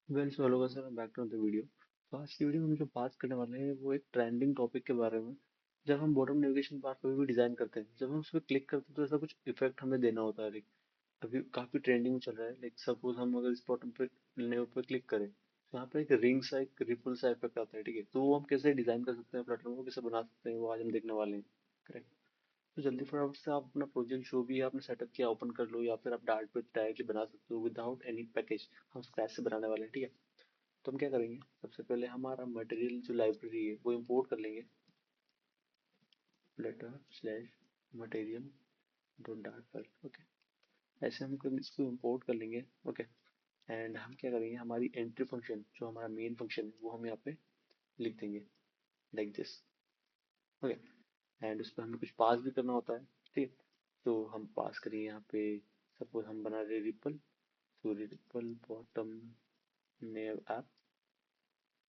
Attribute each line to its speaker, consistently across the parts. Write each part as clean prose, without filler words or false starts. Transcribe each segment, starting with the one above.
Speaker 1: Well so hello sir, back to the video. तो आज की वीडियो में हम जो बात करने वाले हैं वो एक ट्रेंडिंग टॉपिक के बारे में। जब हम बॉटम नेविगेशन बार कभी भी डिजाइन करते हैं, जब हम उस पर क्लिक करते हैं तो ऐसा कुछ इफेक्ट हमें देना होता है। लाइक अभी काफी ट्रेंडिंग में चल रहा है। लाइक सपोज हम अगर इस बॉटम पे नेव पे क्लिक करें तो यहाँ पे एक रिंग सा एक रिपल सा इफेक्ट आता है। ठीक है, तो वो हम कैसे डिजाइन कर सकते हैं, प्लेटफॉर्म को कैसे बना सकते हैं, वो आज हम देखने वाले हैं। करेक्ट। तो जल्दी फटाफट से आप अपना प्रोजेक्ट जो भी आपने सेटअप किया ओपन कर लो, या फिर आप डार्ट पे डायरेक्टली बना सकते हो विदाउट एनी पैकेज। हम स्क्रैच से बनाने वाले हैं, ठीक है। तो हम क्या करेंगे, सबसे पहले हमारा मटेरियल जो लाइब्रेरी है वो इंपोर्ट कर लेंगे। Letter slash material dot dart file, okay. ऐसे हम इसको इंपोर्ट कर लेंगे, ओके। एंड हम क्या करेंगे, हमारी एंट्री फंक्शन जो हमारा मेन फंक्शन है वो हम यहाँ पे लिख देंगे, लाइक दिस, ओके। एंड उस पर हमें कुछ पास भी करना होता है, ठीक है। तो हम पास करेंगे यहाँ पे, सपोज हम बना रहे रिपल, तो रिपल बॉटम नेव ऐप,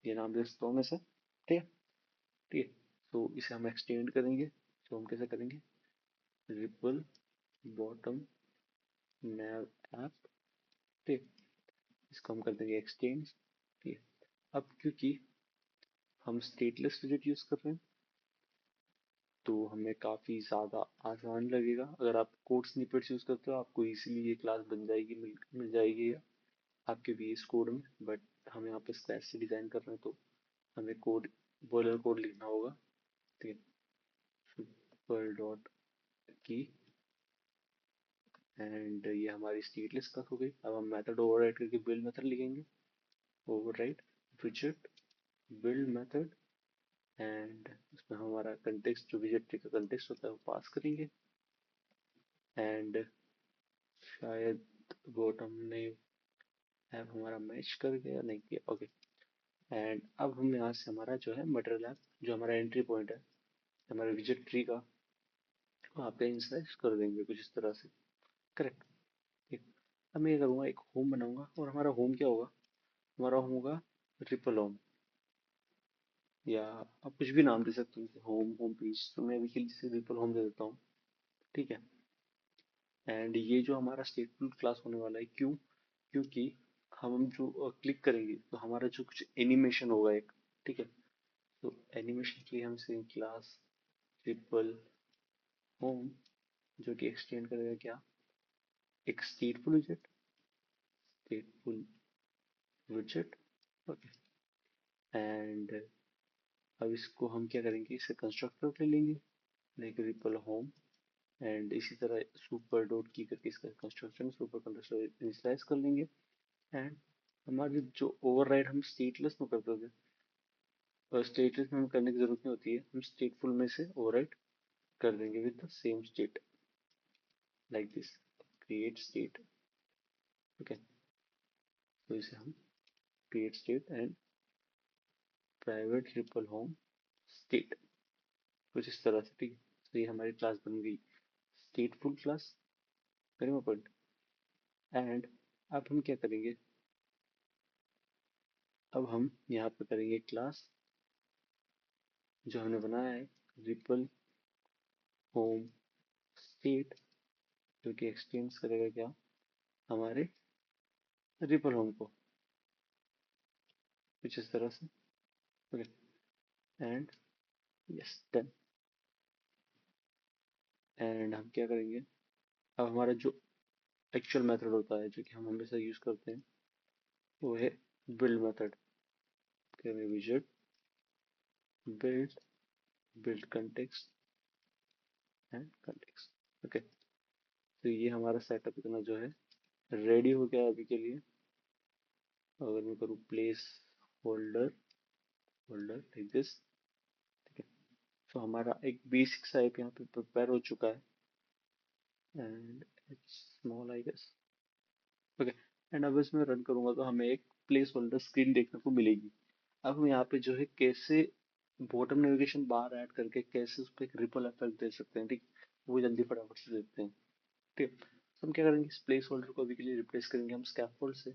Speaker 1: ये नाम दे सकता हूँ मैं सर, ठीक है। ठीक है, तो इसे हम एक्सटेंड करेंगे। तो हम कैसे करेंगे, रिपल बॉटम नैव ऐप, ठीक है। इसको हम कर देंगे एक्सटेंड, ठीक है। अब क्योंकि हम स्टेटलेस विजेट यूज कर रहे हैं तो हमें काफ़ी ज़्यादा आसान लगेगा। अगर आप कोड स्निपेट्स यूज़ करते हो आपको इजीली ये क्लास बन जाएगी, मिल जाएगी आपके VS कोड में। बट हम यहाँ पे स्क्रैच से डिज़ाइन कर रहे हैं तो हमें कोड, बॉयलर कोड लिखना होगा, ठीक है। सुपर डॉट की, एंड ये हमारी स्टेटलेस क्लास हो गई। अब हम मेथड ओवरराइड करके बिल्ड मेथड लिखेंगे, ओवरराइड विजेट बिल्ड मेथड, एंड उसमें हमारा कंटेक्स्ट जो विजेट का कंटेक्स्ट होता है वो पास करेंगे। एंड शायद बॉटम ने ऐप हमारा मैच कर गया, नहीं किया, ओके। एंड अब हम यहाँ से हमारा जो है मटेरियल ऐप, जो हमारा एंट्री पॉइंट है हमारे विजेट ट्री का, वहाँ पे इंसर्ट कर देंगे कुछ इस तरह से, करेक्ट। ठीक। अब मैं ये करूँगा, एक होम बनाऊंगा, और हमारा होम क्या होगा, हमारा होम होगा ट्रिपल होम, या आप कुछ भी नाम दे सकते हो, होम, होम पेज। तो मैं अभी के लिए जैसे ट्रिपल होम दे देता हूँ, ठीक है। एंड ये जो हमारा स्टेटफुल क्लास होने वाला है, क्यों, क्योंकि हम जो क्लिक करेंगे तो हमारा जो कुछ एनिमेशन होगा एक, ठीक है। तो एनिमेशन के लिए हम इसे क्लास ट्रिपल होम, जो कि एक्सटेंड करेगा क्या, एक स्टेटफुल विजेट, स्टेटफुल विजेट, ओके। एंड अब इसको हम क्या करेंगे, इसे कंस्ट्रक्टर ले लेंगे, लाइक रिपल होम, एंड इसी तरह सुपर डॉट की करके इसका कंस्ट्रक्शन सुपर कंस्ट्रक्टर इनिशियलाइज कर लेंगे। एंड हमारी जो ओवरराइड हम स्टेटलेस में करते थे, और स्टेटलेस में हमें करने की जरूरत नहीं होती है, हम स्टेटफुल में से ओवरराइड कर देंगे with the same state, like this, create state, okay. तो इसे हम create state and private triple home state, कुछ इस तरह से, ठीक है। तो ये हमारी क्लास बन गई स्टेटफुल क्लास, करेंगे पॉइंट। एंड अब हम क्या करेंगे, अब हम यहाँ पे करेंगे क्लास जो हमने बनाया है, रिपल होम स्टेट, जो कि एक्सटेंड करेगा क्या, हमारे रिपल होम को, कुछ इस तरह से, okay. And yes done. And हम क्या करेंगे, अब हमारा जो एक्चुअल मेथड होता है जो कि हम हमेशा यूज करते हैं वो है बिल्ड मेथड, विजेट build, build context and context, okay. तो ये हमारा सेटअप इतना जो है रेडी हो गया अभी के लिए। अगर मैं करूँ place holder, holder like this, ठीक है। तो हमारा एक बेसिक सा ऐप यहाँ पे प्रिपेयर हो चुका है, and it's small I guess, okay. And अब इसमें रन करूंगा तो हमें एक प्लेस होल्डर स्क्रीन देखने को मिलेगी। अब हम यहाँ पे जो है कैसे बॉटम नेविगेशन बार ऐड करके कैसे उस पर एक रिपल इफेक्ट दे सकते हैं, ठीक। वो जल्दी फटाफट से देखते हैं, ठीक है। तो हम क्या करेंगे, इस प्लेस होल्डर को अभी के लिए रिप्लेस करेंगे हम स्कैफोल्ड से,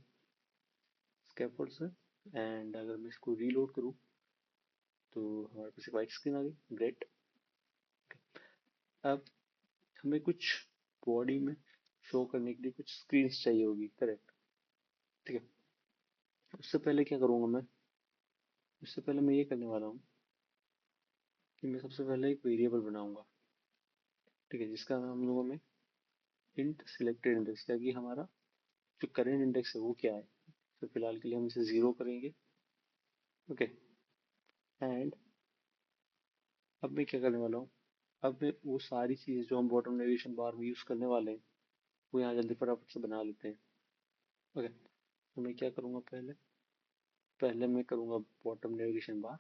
Speaker 1: स्कैफोल्ड से। एंड अगर मैं इसको रीलोड करूँ तो हमारे पास एक वाइट स्क्रीन आ गई, ग्रेट। अब हमें कुछ बॉडी में शो करने के लिए कुछ स्क्रीन चाहिए होगी, करेक्ट, ठीक है। उससे पहले क्या करूँगा मैं, उससे पहले मैं ये करने वाला हूँ कि मैं सबसे पहले एक वेरिएबल बनाऊंगा, ठीक है, जिसका नाम लूंगा मैं इंट सिलेक्टेड इंडेक्स, ताकि हमारा जो करेंट इंडेक्स है वो क्या है। तो फिलहाल के लिए हम इसे 0 करेंगे। ओके। एंड अब मैं क्या करने वाला हूँ, अब मैं वो सारी चीज़ें जो हम बॉटम नेविगेशन बार में यूज़ करने वाले हैं वो यहाँ जल्दी फटाफट से बना लेते हैं। ओके, तो मैं क्या करूँगा, पहले पहले मैं करूँगा बॉटम नेविगेशन बार।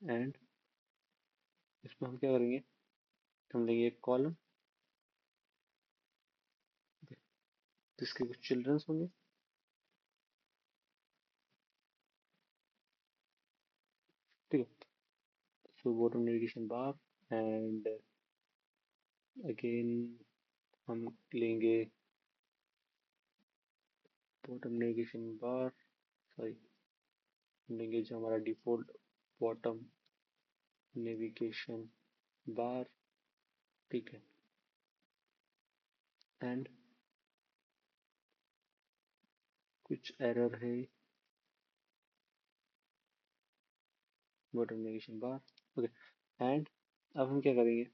Speaker 1: एंड इसमें हम क्या करेंगे, हम लेंगे एक कॉलम जिसके कुछ चिल्ड्रंस होंगे, ठीक है। So bottom navigation bar and again हम लेंगे बॉटम नेविगेशन बार, सॉरी, लेंगे जो हमारा डिफॉल्ट बॉटम नेविगेशन बार, ठीक है। एंड कुछ एरर है bottom navigation bar. Okay. And अब हम क्या करेंगे,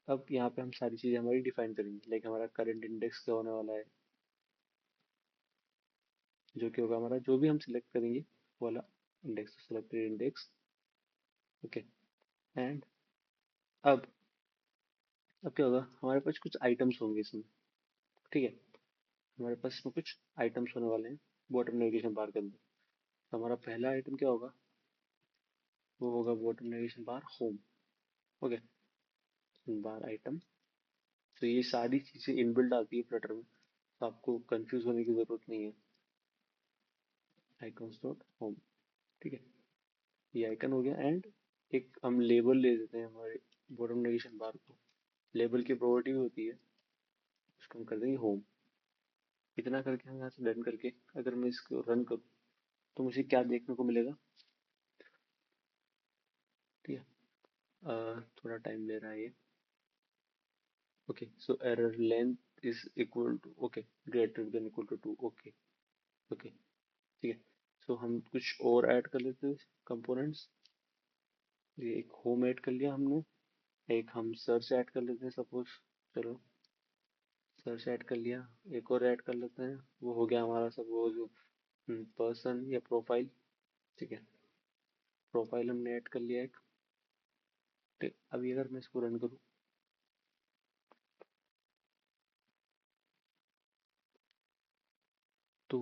Speaker 1: अब यहाँ पे हम सारी चीज़ें हमारी डिफाइन करेंगे, लाइक हमारा करंट इंडेक्स क्या होने वाला है, जो कि होगा हमारा जो भी हम सिलेक्ट करेंगे वो वाला index, selected index. Okay. And अब अब क्या होगा, हमारे पास कुछ आइटम्स होंगे इसमें, ठीक है। हमारे पास इसमें कुछ आइटम्स होने वाले हैं बॉटम नेविगेशन बार के अंदर। तो हमारा पहला आइटम क्या होगा, वो होगा bottom navigation bar home. Okay, bar item. तो ये सारी चीज़ें इनबिल्ट आती है फ्लटर में, तो आपको कंफ्यूज होने की ज़रूरत नहीं है। आइकॉन्स डॉट होम, ठीक है, ये आइकन हो गया। एंड एक हम लेबल ले देते हैं हमारे बॉटम नेविगेशन बार को, लेबल की प्रॉपर्टी भी होती है, उसको हम कर देंगे होम। इतना करके हम यहाँ से डन करके अगर मैं इसको रन करूँ तो मुझे क्या देखने को मिलेगा, ठीक है। थोड़ा टाइम ले रहा है ये। Okay, so error length is equal to, okay, greater than equal to 2। Okay. Okay, ठीक है। सो हम कुछ और ऐड कर लेते हैं कंपोनेंट्स। ये एक होम ऐड कर लिया हमने, एक हम सर्च ऐड कर लेते हैं सपोज, चलो सर्च ऐड कर लिया। एक और ऐड कर लेते हैं, वो हो गया हमारा सपोज पर्सन या प्रोफाइल, ठीक है। प्रोफाइल हमने ऐड कर लिया एक, ठीक। अभी अगर मैं इसको रन करूँ तो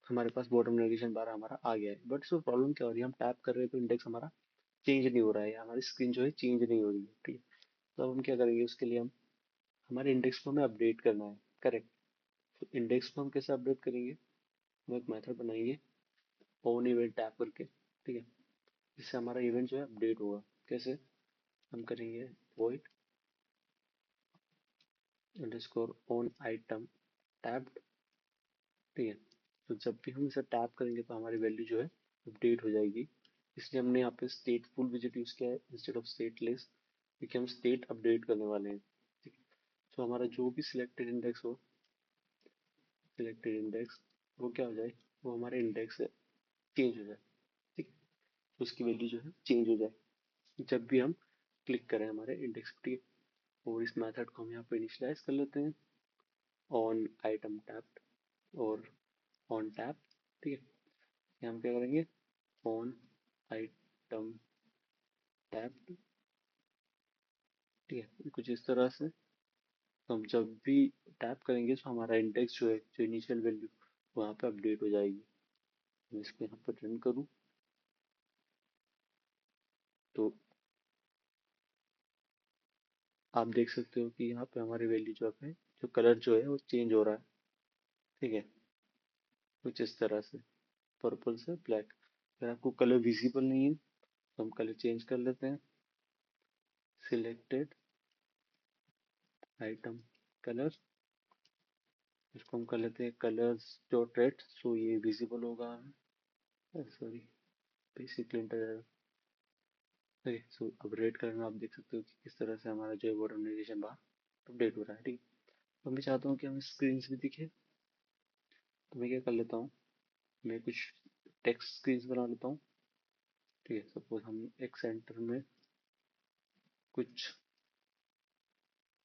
Speaker 1: हमारे पास बॉटम नेविगेशन बार हमारा आ गया है, बट इसमें प्रॉब्लम क्या हो रही है, हम टैप कर रहे हैं तो इंडेक्स हमारा चेंज नहीं हो रहा है, या हमारी स्क्रीन जो है चेंज नहीं हो रही है, ठीक है। तो अब हम क्या करेंगे, उसके लिए हम हमारे इंडेक्स को हमें अपडेट करना है, करेक्ट। तो इंडेक्स को हम कैसे अपडेट करेंगे, हम एक मेथड बनाएंगे ऑन इवेंट टैप करके, ठीक है, जिससे हमारा इवेंट जो है अपडेट होगा। कैसे, हम करेंगे void underscore on item tapped, ठीक है। तो जब भी हम इसे टैप करेंगे तो हमारी वैल्यू जो है अपडेट हो जाएगी। इसलिए हमने यहाँ पे स्टेटफुल विजिट यूज किया है इंस्टेड ऑफ स्टेटलेस, क्योंकि हम स्टेट अपडेट करने वाले हैं, ठीक है। तो हमारा जो भी सिलेक्टेड इंडेक्स हो, सिलेक्टेड इंडेक्स, वो क्या हो जाए, वो हमारे इंडेक्स से चेंज हो जाए, ठीक है। तो उसकी वैल्यू जो है चेंज हो जाए जब भी हम क्लिक करें हमारे इंडेक्स पे, ठीक है। और इस मेथड को हम यहाँ पे इनिशियलाइज कर लेते हैं ऑन आइटम टैप और ऑन टैप, ठीक है। यहाँ हम क्या करेंगे, ऑन आइटम टैप, ठीक है, कुछ इस तरह से। तो हम जब भी टैप करेंगे तो हमारा इंडेक्स जो है, जो इनिशियल वैल्यू, वहाँ पे अपडेट हो जाएगी। मैं इसको यहाँ पर रन करूँ तो आप देख सकते हो कि यहाँ पे हमारी वैल्यू जो है, जो कलर जो है वो चेंज हो रहा है, ठीक है, कुछ इस तरह से, पर्पल से ब्लैक। अगर आपको कलर विजिबल नहीं है तो हम कलर चेंज कर लेते हैं, सिलेक्टेड आइटम कलर, इसको हम कर लेते हैं कलर्स डॉट रेड, सो ये विजिबल होगा हमें, सॉरी, बेसिक लिंटर। ओके, सो अब रेड कलर में आप देख सकते हो कि किस तरह से हमारा जो है बॉटम नेविगेशन बार अपडेट हो रहा है, ठीक है। तो मैं चाहता हूँ कि हमें स्क्रीन भी दिखे, तो मैं क्या कर लेता हूँ, मैं कुछ टेक्स्ट स्क्रीन बना लेता हूँ। ठीक है, सपोज हम एक सेंटर में कुछ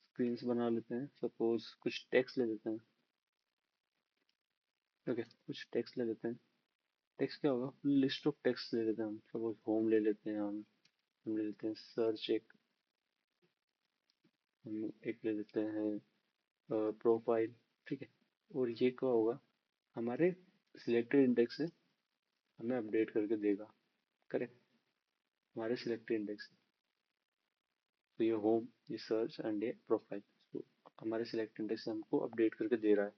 Speaker 1: स्क्रीन्स बना लेते हैं, सपोज कुछ टेक्स्ट ले लेते हैं। ओके, कुछ टेक्स्ट ले लेते हैं। टेक्स्ट क्या होगा, लिस्ट ऑफ टेक्स्ट ले लेते हैं हम, सपोज होम ले लेते हैं हम ले लेते हैं सर्च, एक हम एक ले लेते हैं प्रोफाइल। ठीक है, और ये क्या होगा, हमारे सिलेक्टेड इंडेक्स से हमें अपडेट करके देगा। करेक्ट, हमारे सिलेक्टेड इंडेक्स से। तो ये होम, ये सर्च एंड ये प्रोफाइल, तो हमारे सिलेक्टेड इंडेक्स से हमको अपडेट करके दे रहा है।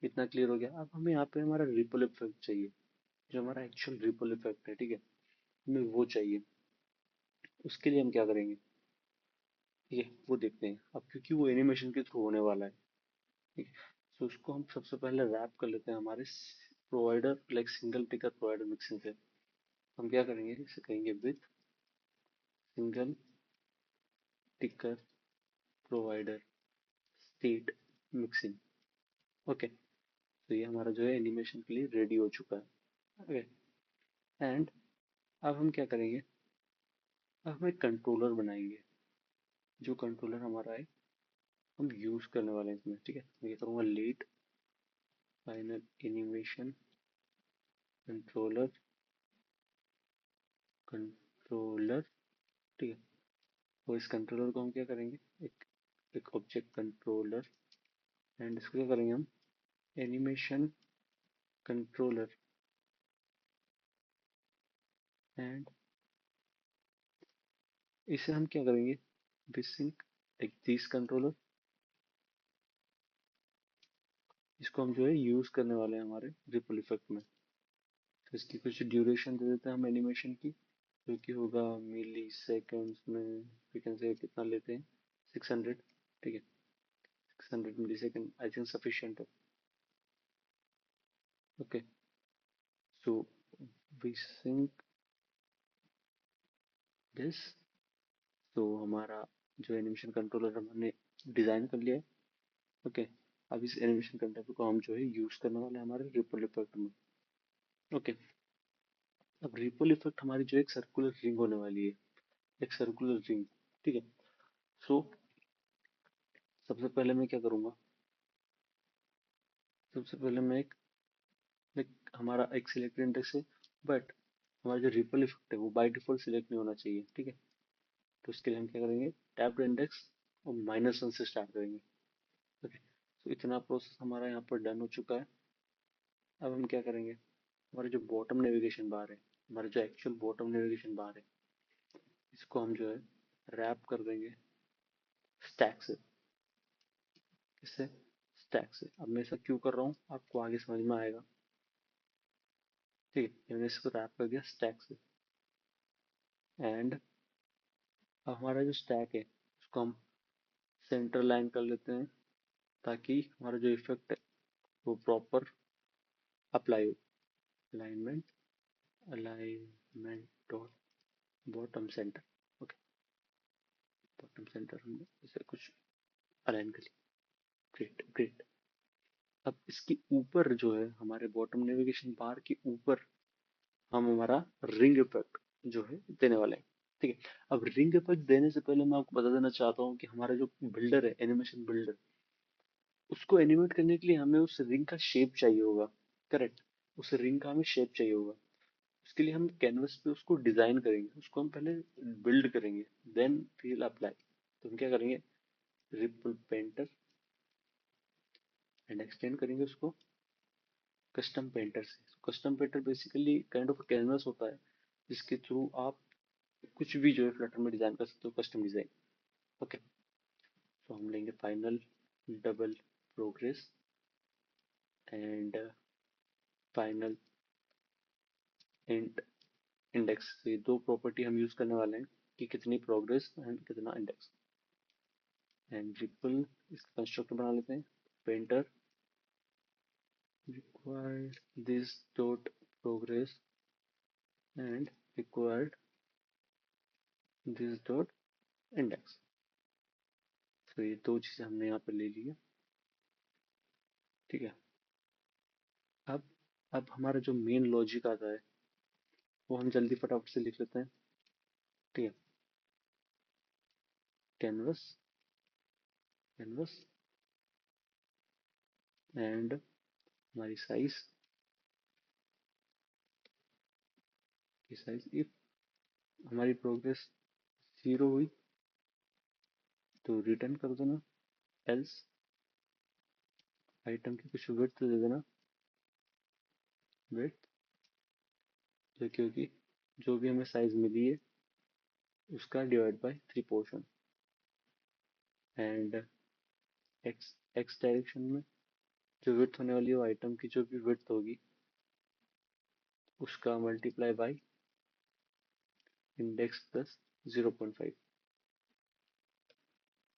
Speaker 1: इतना क्लियर हो गया। अब हमें यहाँ पे हमारा रिपल इफेक्ट चाहिए, जो हमारा एक्चुअल रिपल इफेक्ट है। ठीक है, हमें वो चाहिए। उसके लिए हम क्या करेंगे, ठीक है, वो देखते हैं अब, क्योंकि वो एनिमेशन के थ्रू होने वाला है। ठीक है, तो उसको हम सबसे पहले रैप कर लेते हैं हमारे प्रोवाइडर, लाइक सिंगल टिकर प्रोवाइडर मिक्सिंग से। हम क्या करेंगे, इसे कहेंगे विथ सिंगल टिकर प्रोवाइडर स्टेट मिक्सिंग। ओके, तो ये हमारा जो है एनिमेशन के लिए रेडी हो चुका है। ओके, एंड अब हम क्या करेंगे, अब हम एक कंट्रोलर बनाएंगे। जो कंट्रोलर हमारा है, हम यूज करने वाले हैं इसमें। ठीक है, मैं ये करूँगा let final animation controller, controller. ठीक है, और इस कंट्रोलर को हम क्या करेंगे, एक एक ऑब्जेक्ट कंट्रोलर, एंड इसको क्या करेंगे हम, एनिमेशन कंट्रोलर, एंड इसे हम क्या करेंगे, विसिंक लाइक दिस कंट्रोलर। इसको हम जो है यूज करने वाले हैं हमारे रिपल इफेक्ट में। तो इसकी कुछ ड्यूरेशन दे देते हैं हम एनिमेशन की, जो कि होगा मिली सेकेंड्स में। वी कैन से कितना लेते हैं, 600। ठीक है, 600 millisecond I think sufficient है। Okay, so we sync this. तो हमारा जो एनिमेशन कंट्रोलर हमने डिजाइन कर लिया है। ओके, अब इस एनिमेशन कंट्रोलर को हम जो है यूज करने वाले हैं हमारे रिपल इफेक्ट में। ओके, अब रिपल इफेक्ट हमारी जो एक सर्कुलर रिंग होने वाली है, एक सर्कुलर रिंग। ठीक है, सो सबसे पहले मैं क्या करूंगा, सबसे पहले मैं एक हमारा एक सिलेक्टेड इंडेक्स है, बट हमारा जो रिपल इफेक्ट है वो बाय डिफॉल्ट सिलेक्ट नहीं होना चाहिए। ठीक है, तो उसके लिए हम क्या करेंगे, टैब्ड इंडेक्स और -1 से स्टार्ट करेंगे। ओके, तो इतना प्रोसेस हमारा यहाँ पर डन हो चुका है। अब हम क्या करेंगे, हमारे जो बॉटम नेविगेशन बार है, हमारे जो एक्चुअल बॉटम नेविगेशन बार है, इसको हम जो है रैप कर देंगे स्टैक से। किससे, स्टैक से। अब मैं ऐसा क्यों कर रहा हूँ आपको आगे समझ में आएगा। ठीक है, मैंने इसको रैप कर दिया स्टैक से, एंड अब हमारा जो स्टैक है उसको हम सेंटर लाइन कर लेते हैं, ताकि हमारा जो इफेक्ट है वो प्रॉपर अप्लाई हो। Alignment, alignment dot bottom centre. Okay, bottom centre हमने इसे कुछ अलाइन कर लिया। Great great. अब इसके ऊपर जो है, हमारे बॉटम नेविगेशन बार के ऊपर हम हमारा रिंग इफेक्ट जो है देने वाले हैं। ठीक है, अब रिंग इफेक्ट देने से पहले मैं आपको बता देना चाहता हूँ कि हमारा जो बिल्डर है, एनिमेशन बिल्डर, उसको एनिमेट करने के लिए हमें उस रिंग का शेप चाहिए होगा। करेक्ट, उस रिंग का हमें शेप चाहिए होगा। उसके लिए हम कैनवस पे उसको डिजाइन करेंगे, उसको हम पहले बिल्ड करेंगे, देन वील अप्लाई। तो हम क्या करेंगे, रिपल पेंटर, एंड एक्सटेंड करेंगे उसको कस्टम पेंटर से। Custom painter basically kind of canvas होता है, जिसके थ्रू आप कुछ भी जो है फ्लटर में डिजाइन कर सकते हो, कस्टम डिजाइन। ओके, तो हम लेंगे final double progress and final int index. ये दो प्रॉपर्टी हम यूज करने वाले हैं, कि कितनी प्रोग्रेस एंड कितना इंडेक्स। एंड रिपल इसका कंस्ट्रक्टर बना लेते हैं, painter required this dot progress and required this dot index। तो ये दो चीजें हमने यहाँ पर ले ली है। ठीक है। अब अब हमारा जो मेन लॉजिक आता है वो हम जल्दी फटाफट से लिख लेते हैं। ठीक है। कैनवस, कैनवस एंड हमारी साइज की साइज, इफ हमारी प्रोग्रेस 0 हुई तो रिटर्न कर देना, एल्स आइटम की कुछ विड्थ दे देना, विड्थ जो कि होगी जो भी हमें साइज मिली है उसका divide by 3 portion. And x x direction में जो विड्थ होने वाली है वो आइटम की जो भी विड्थ होगी उसका multiply by index plus 0.5।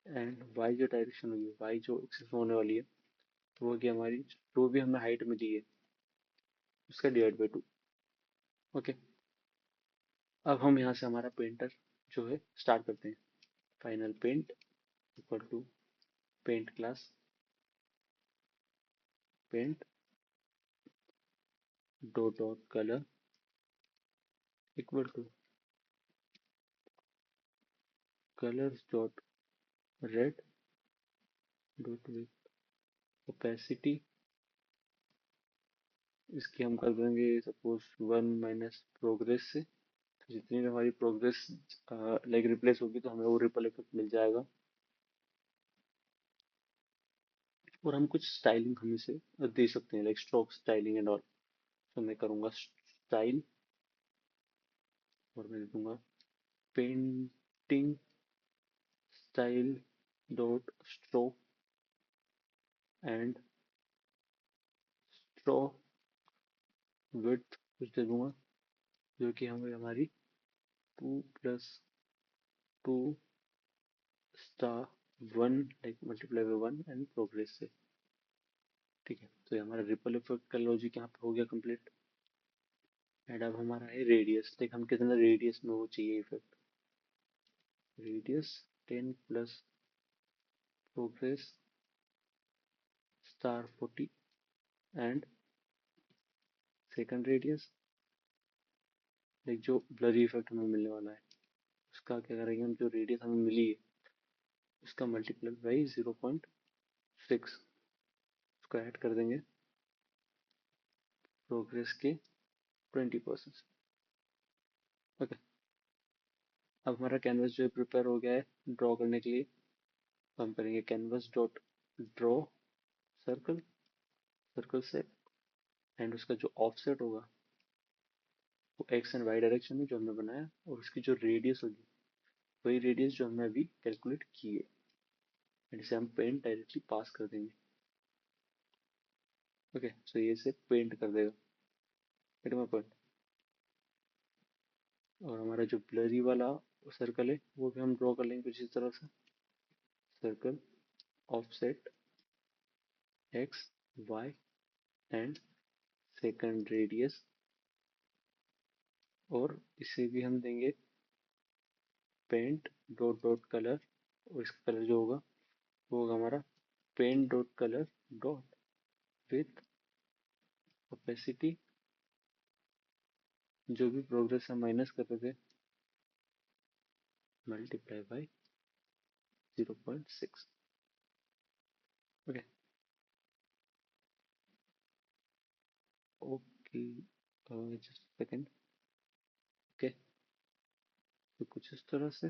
Speaker 1: And y जो डायरेक्शन होगी, वाई जो एक्सेस होने वाली है तो वो होगी हमारी जो भी हमें हाइट मिली है उसका डिवाइड बाय 2। ओके। अब हम यहाँ से हमारा पेंटर जो है स्टार्ट करते हैं। Final paint equal to paint class paint dot dot colour equal to colours dot red dot with opacity. इसकी हम कर देंगे सपोज 1 माइनस प्रोग्रेस से, तो जितनी भी हमारी प्रोग्रेस लाइक रिप्लेस होगी तो हमें वो रिपल इफेक्ट मिल जाएगा। और हम कुछ स्टाइलिंग हम इसे दे सकते हैं like stroke styling and all. तो मैं करूँगा स्टाइल और मैं दे दूंगा painting style dot stroke and stroke width कुछ दे दूंगा जो कि हमें हमारी 2 + 2 star 1 like multiply by 1 and progress से। ठीक है, तो ये हमारा रिपल इफेक्ट का लॉजिक यहाँ पे हो गया कंप्लीट। एंड अब हमारा है रेडियस, लाइक हम कितना रेडियस में वो चाहिए effect. Radius 10 plus progress star 40 and second radius like जो ब्लरी इफेक्ट हमें मिलने वाला है उसका क्या करेंगे हम, जो रेडियस हमें मिली है उसका मल्टीप्लाई बाई 0.6 उसको ऐड कर देंगे प्रोग्रेस के 20%। ओके। अब हमारा कैनवस जो है प्रिपेयर हो गया है ड्रॉ करने के लिए। तो हम करेंगे canvas dot draw circle, circle से एंड उसका जो ऑफसेट होगा वो एक्स एंड वाई डायरेक्शन में जो हमने बनाया और उसकी जो रेडियस होगी वही रेडियस जो हमने अभी कैलकुलेट की है। एंड इसे हम पेंट डायरेक्टली पास कर देंगे। ओके, सो ये इसे पेंट कर देगा। Gate my point. और हमारा जो ब्लरी वाला सर्कल है वो भी हम ड्रॉ कर लेंगे कुछ इस तरह से। Circle offset x y and second radius, और इसे भी हम देंगे पेंट डॉट डॉट कलर, और इसका कलर जो होगा वो होगा हमारा paint dot colour dot with opacity, जो भी प्रोग्रेस हम माइनस कर रहे थे multiply by 0.6। Okay. Okay, just second. Okay, तो कुछ इस तरह से।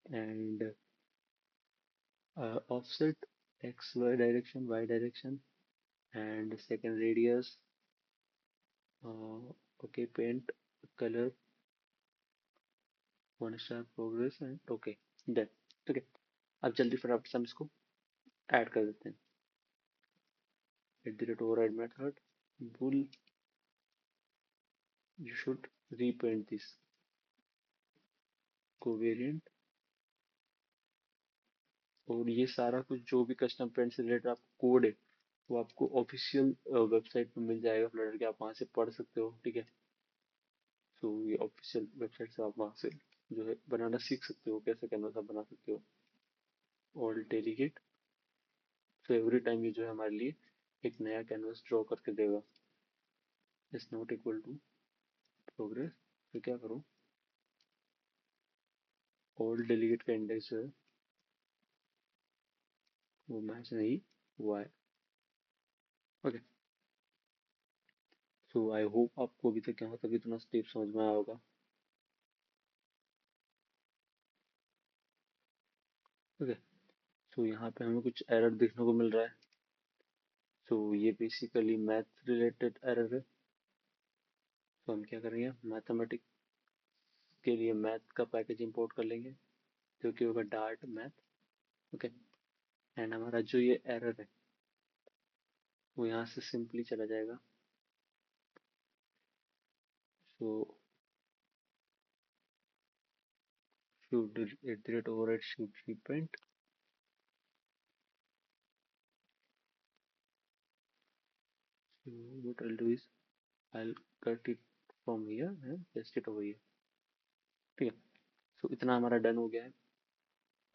Speaker 1: And offset x y direction y direction and second radius, okay, paint color 1 star progress and okay, done। ठीक है, अब जल्दी फटाफट से हम इसको ऐड कर देते हैं। @override method bool you should repaint this covariant। और ये सारा कुछ जो भी कस्टम पेंट से रिलेटेड आपको कोड है वो आपको ऑफिशियल वेबसाइट पे मिल जाएगा फ्लटर के, आप वहां से पढ़ सकते हो। ठीक है, तो ये ऑफिशियल वेबसाइट से आप वहाँ से जो है बनाना सीख सकते हो, कैसे कैनवास आप बना सकते हो। ऑल डेलीगेट, तो एवरी टाइम ये जो है हमारे लिए एक नया कैनवास ड्रॉ करके देगा। Is not equal to progress, तो क्या करूँ, ऑल डेलीगेट का इंडेक्स जो है वो मैच नहीं हुआ है। ओके, सो आई होप आपको अभी तक यहाँ तक इतना स्टेप समझ में आया होगा। ओके, सो यहाँ पे हमें कुछ एरर देखने को मिल रहा है। सो ये बेसिकली मैथ रिलेटेड एरर है। तो हम क्या करेंगे, मैथमेटिक्स के लिए मैथ का पैकेज इंपोर्ट कर लेंगे जो कि होगा डार्ट मैथ। ओके, एंड हमारा जो ये एरर है वो यहाँ से सिंपली चला जाएगा। सो should at the rate override should reprint. So what I'll do is I'll cut it from here and paste it over here. ठीक है, सो इतना हमारा डन हो गया है।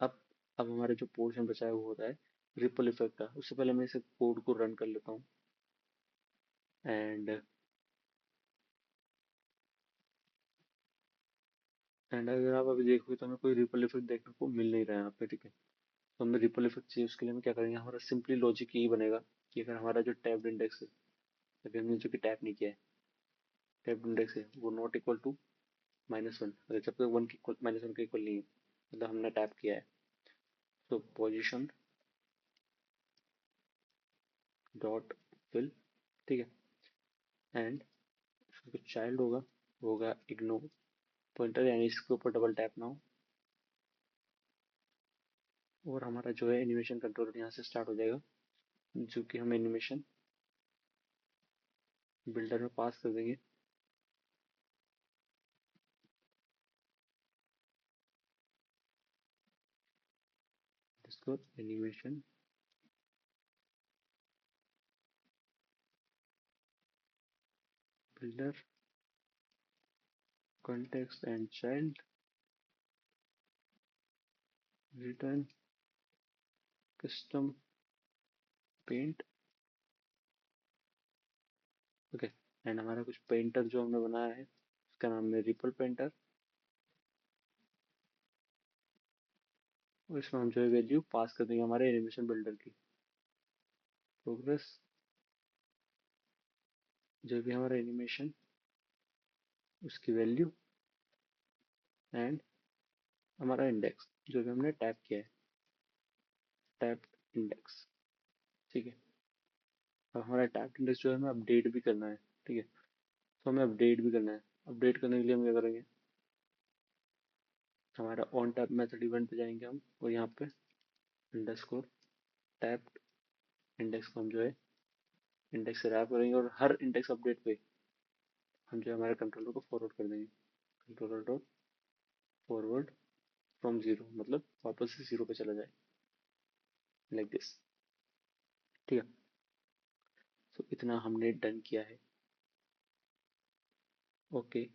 Speaker 1: अब अब हमारा जो पोर्शन बचा है वो होता है रिपल इफेक्ट का। उससे पहले मैं इसे कोड को रन कर लेता हूँ। एंड एंड अगर आप अभी देखोगे तो हमें कोई रिपल इफेक्ट देखने को मिल नहीं रहा है यहाँ पे। ठीक है, तो हमें रिपल इफेक्ट चाहिए, उसके लिए हम क्या करेंगे, हमारा सिंपली लॉजिक यही बनेगा कि अगर हमारा जो टैब्ड इंडेक्स है, अभी हमने जो कि टैप नहीं किया है, टैब्ड इंडेक्स है वो नॉट इक्वल टू -1, अगर जब तक वन की -1 के इक्वल नहीं है, मतलब हमने टैप किया है, तो पोजिशन डॉट फिल। ठीक है, एंड उसका जो चाइल्ड होगा वो होगा इग्नोर पॉइंटर, यानी इसके ऊपर डबल टैप ना हो। और हमारा जो है एनिमेशन कंट्रोलर यहाँ से स्टार्ट हो जाएगा, जो कि हम एनिमेशन बिल्डर में पास कर देंगे। इसको animation builder context and child return custom paint। Okay, and हमारा कुछ पेंटर जो हमने बनाया है उसका नाम है रिपल पेंटर, और इसमें हम जो है वैल्यू पास कर देंगे हमारे एनिमेशन बिल्डर की। प्रोग्रेस, जो भी हमारा एनिमेशन उसकी वैल्यू, एंड हमारा इंडेक्स जो भी हमने टैप किया है, टैप इंडेक्स। ठीक है, अब हमारा टैप इंडेक्स जो है हमें अपडेट भी करना है। ठीक है, तो हमें अपडेट भी करना है। अपडेट करने के लिए हम क्या करेंगे, हमारा ऑन टैप मेथड इवेंट पे जाएंगे हम, और यहाँ पे अंडरस्कोर टैप इंडेक्स को हम जो है इंडेक्स से रैप करेंगे, और हर इंडेक्स अपडेट पे हम जो है हमारे कंट्रोलर को फॉरवर्ड कर देंगे। Controller dot forward from zero, मतलब वापस से जीरो पे चला जाए, लाइक दिस। ठीक है, तो इतना हमने डन किया है। Okay,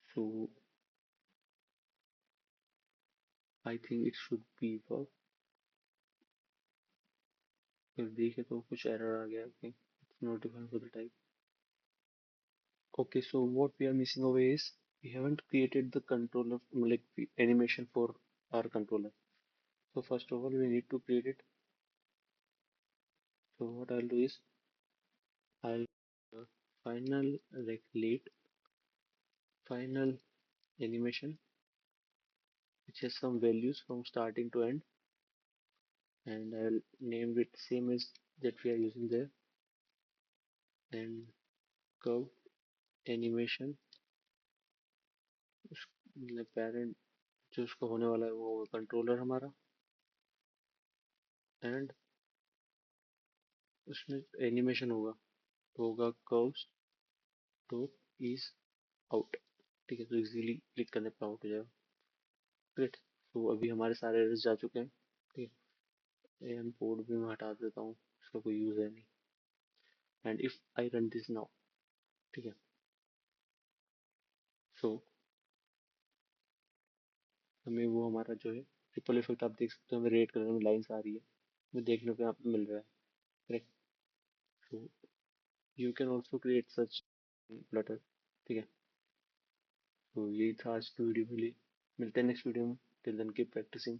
Speaker 1: so I think it should be work. फिर देखे तो कुछ एरर आ गया कि notify for the type. Okay, so what we are missing over is we haven't created the controller, like animation for our controller. So first of all, we need to create it. So what I'll do is I'll final like late final animation, which has some values from starting to end, and I'll name it same as that we are using there, and curve animation, मतलब parent जो उसका होने वाला है वो controller हमारा, and उसमें animation होगा तो होगा कर्व्स टॉप इज आउट। ठीक है, तो इजीली क्लिक करने पर आउट हो जाएगा। ग्रेट, तो अभी हमारे सारे एरर्स जा चुके हैं। ठीक है, एम पोर्ट भी मैं हटा देता हूँ, इसका कोई यूज़ है नहीं। And if I run this now, ठीक है। सो हमें वो हमारा जो है रिपल इफेक्ट आप देख सकते हो, हमें रेड कलर में लाइंस आ रही है, वो देखने को यहाँ पे मिल रहा है। Correct. So you can also create such Flutter. ठीक है। तो यही था आज की वीडियो के लिए, मिलते हैं नेक्स्ट वीडियो में। Till then keep practising.